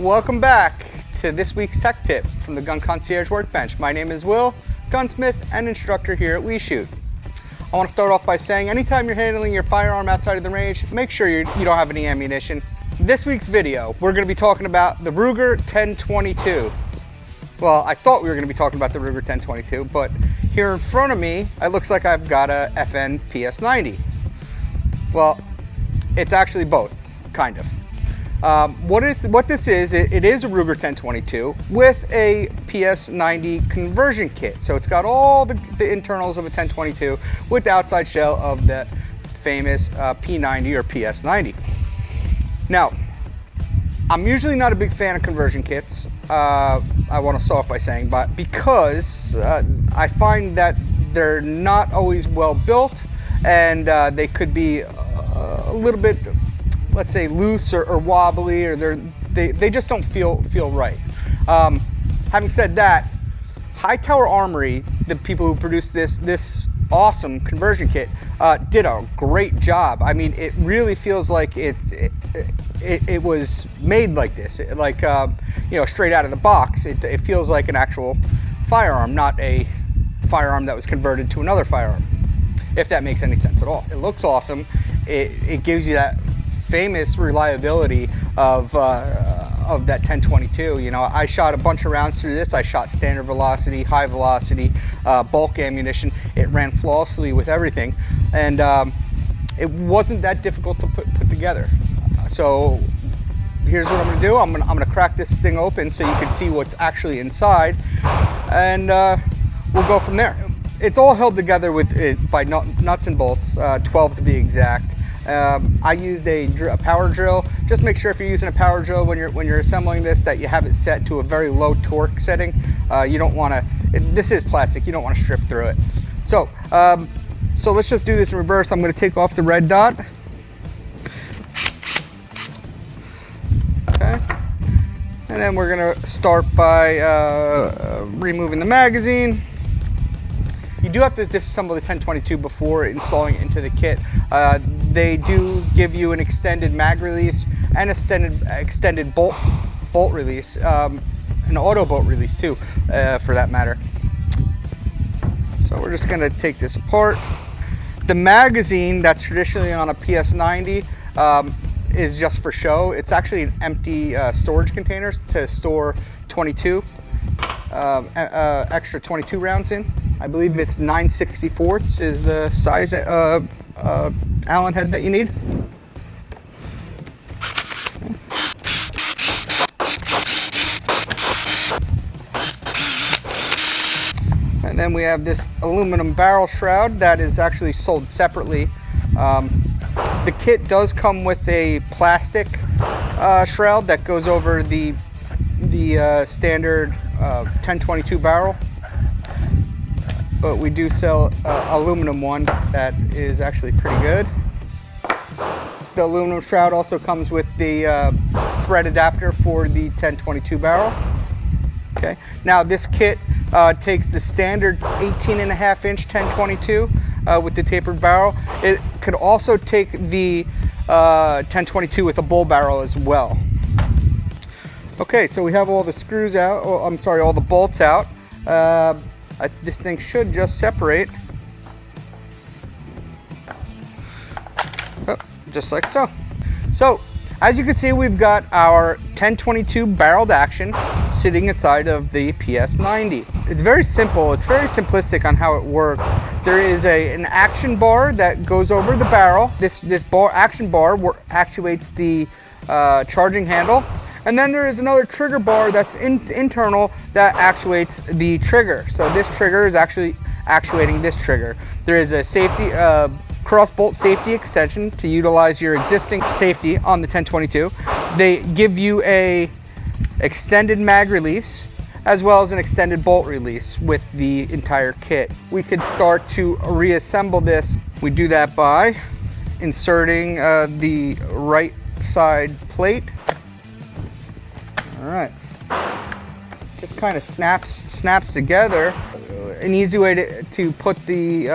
Welcome back to this week's tech tip from the Gun Concierge Workbench. My name is Will, gunsmith and instructor here at We Shoot. I want to start off by saying anytime you're handling your firearm outside of the range, make sure you don't have any ammunition. This week's video, we're going to be talking about the Ruger 1022. Well, I thought we were going to be talking about the Ruger 1022, but here in front of me, it looks like I've got a FN PS90. Well, it's actually both, kind of. What this is, it is a Ruger 1022 with a PS90 conversion kit. So it's got all the internals of a 1022 with the outside shell of the famous P90 or PS90. Now, I'm usually not a big fan of conversion kits. I want to start off by saying, but because I find that they're not always well built, and they could be a little bit, let's say, loose or wobbly, or they just don't feel right. Having said that, High Tower Armory, the people who produced this awesome conversion kit, did a great job. I mean, it really feels like it was made like this, straight out of the box. It feels like an actual firearm, not a firearm that was converted to another firearm, if that makes any sense at all. It looks awesome. It gives you that famous reliability of that 1022. You know, I shot a bunch of rounds through this. I shot standard velocity, high velocity, bulk ammunition. It ran flawlessly with everything, and it wasn't that difficult to put together. So here's what I'm gonna do. I'm gonna crack this thing open so you can see what's actually inside, and we'll go from there. It's all held together by nuts and bolts, 12 to be exact. I used a power drill. Just make sure if you're using a power drill when you're assembling this, that you have it set to a very low torque setting. You don't want to. This is plastic. You don't want to strip through it. So let's just do this in reverse. I'm going to take off the red dot. Okay, and then we're going to start by removing the magazine. You do have to disassemble the 1022 before installing it into the kit. They do give you an extended mag release and extended bolt release, an auto bolt release too, for that matter. So we're just gonna take this apart. The magazine that's traditionally on a PS90 is just for show. It's actually an empty storage container to store 22 extra 22 rounds in. I believe it's 9/64 is the size Allen head that you need. And then we have this aluminum barrel shroud that is actually sold separately. The kit does come with a plastic shroud that goes over the standard 1022 barrel. But we do sell aluminum one that is actually pretty good. The aluminum shroud also comes with the thread adapter for the 1022 barrel. Okay. Now this kit takes the standard 18.5-inch 1022 with the tapered barrel. It could also take the 1022 with a bull barrel as well. Okay, so we have all the screws out. Oh, I'm sorry, all the bolts out. This thing should just separate, just like so. So, as you can see, we've got our 1022 barreled action sitting inside of the PS90. It's very simple. It's very simplistic on how it works. There is an action bar that goes over the barrel. This action bar actuates the charging handle. And then there is another trigger bar that's internal that actuates the trigger. So this trigger is actually actuating this trigger. There is a safety cross bolt safety extension to utilize your existing safety on the 1022. They give you a extended mag release as well as an extended bolt release with the entire kit. We could start to reassemble this. We do that by inserting the right side plate. All right, just kind of snaps together. An easy way to put the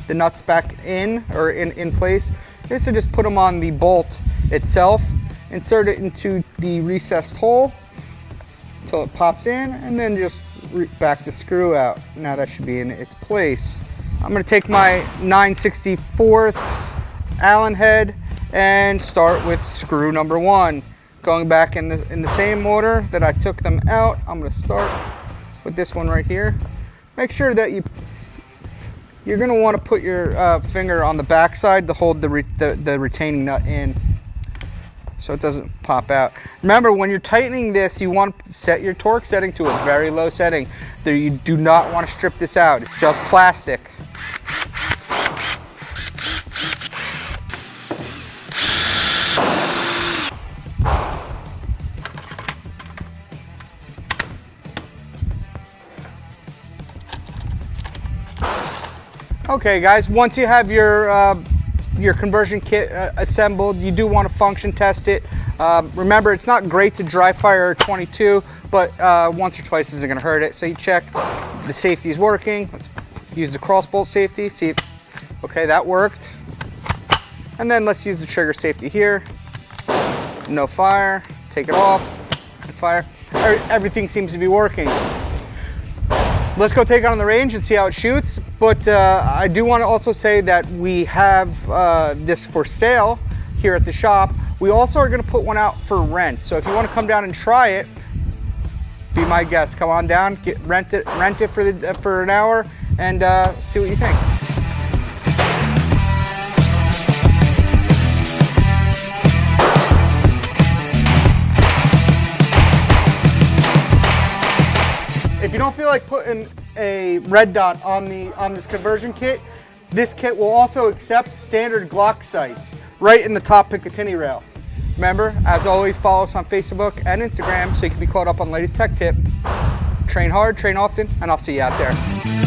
nuts back in or in place is to just put them on the bolt itself insert it into the recessed hole until it pops in, and then just back the screw out. Now that should be in its place. I'm going to take my 9/64 Allen head and start with screw number 1. Going back in the same order that I took them out, I'm going to start with this one right here. Make sure that you're going to want to put your finger on the back side to hold the retaining nut in, so it doesn't pop out. Remember, when you're tightening this, you want to set your torque setting to a very low setting. You do not want to strip this out. It's just plastic. Okay guys, once you have your conversion kit assembled, you do want to function test it. Remember, it's not great to dry fire 22, but once or twice isn't going to hurt it. So you check the safety is working. Let's use the cross bolt safety, see if, okay, that worked. And then let's use the trigger safety here. No fire, take it off, fire. Everything seems to be working. Let's go take it on the range and see how it shoots. But I do want to also say that we have this for sale here at the shop. We also are going to put one out for rent. So if you want to come down and try it, be my guest. Come on down, rent it for an hour, and see what you think. If you don't feel like putting a red dot on this conversion kit, this kit will also accept standard Glock sights right in the top Picatinny rail. Remember, as always, follow us on Facebook and Instagram so you can be caught up on the latest tech tip. Train hard, train often, and I'll see you out there.